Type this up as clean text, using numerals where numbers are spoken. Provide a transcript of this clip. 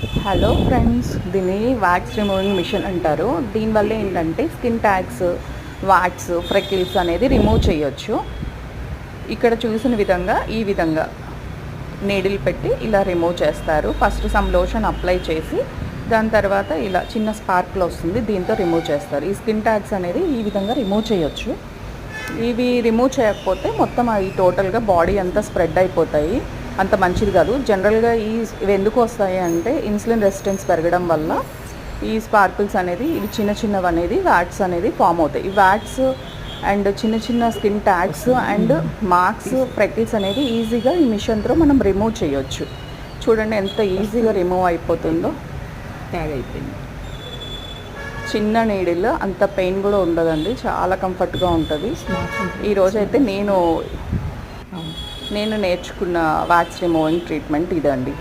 Hello friends, దీన్ని wax removing machine అంటారు. దీనివల్ల ఏంటంటే స్కిన్ ట్యాగ్స్, వ్యాక్స్, ఫ్రెకిల్స్ అనేది రిమూవ్ చేయొచ్చు. ఇక్కడ చూసిన విధంగా ఈ విధంగా నీడిల్ పెట్టి ఇలా రిమూవ్ చేస్తారు. ఫస్ట్ సమ్ లోషన్ అప్లై చేసి దాని తర్వాత ఇలా చిన్న స్పార్క్లో వస్తుంది, దీంతో రిమూవ్ చేస్తారు. ఈ స్కిన్ ట్యాగ్స్ అనేది ఈ విధంగా రిమూవ్ చేయొచ్చు. ఇవి రిమూవ్ చేయకపోతే మొత్తం అవి టోటల్గా బాడీ అంతా స్ప్రెడ్ అయిపోతాయి, అంత మంచిది కాదు. జనరల్గా ఇవి ఎందుకు వస్తాయి అంటే ఇన్సులిన్ రెసిస్టెన్స్ పెరగడం వల్ల ఈ స్పార్కిల్స్ అనేది ఇవి చిన్న చిన్నవి అనేది వ్యాట్స్ అనేది ఫామ్ అవుతాయి. ఈ వ్యాట్స్ అండ్ చిన్న చిన్న skin tags and marks, freckles అనేది ఈజీగా ఈ మిషన్తో మనం రిమూవ్ చేయొచ్చు. చూడండి ఎంత ఈజీగా రిమూవ్ అయిపోతుందో. ట్యాగ్ అయిపోయింది. చిన్న నీడిల్, అంత పెయిన్ కూడా ఉండదండి, చాలా కంఫర్ట్గా ఉంటుంది. ఈరోజైతే నేను నేర్చుకున్న వ్యాక్స్ రిమూవింగ్ ట్రీట్మెంట్ ఇదండి.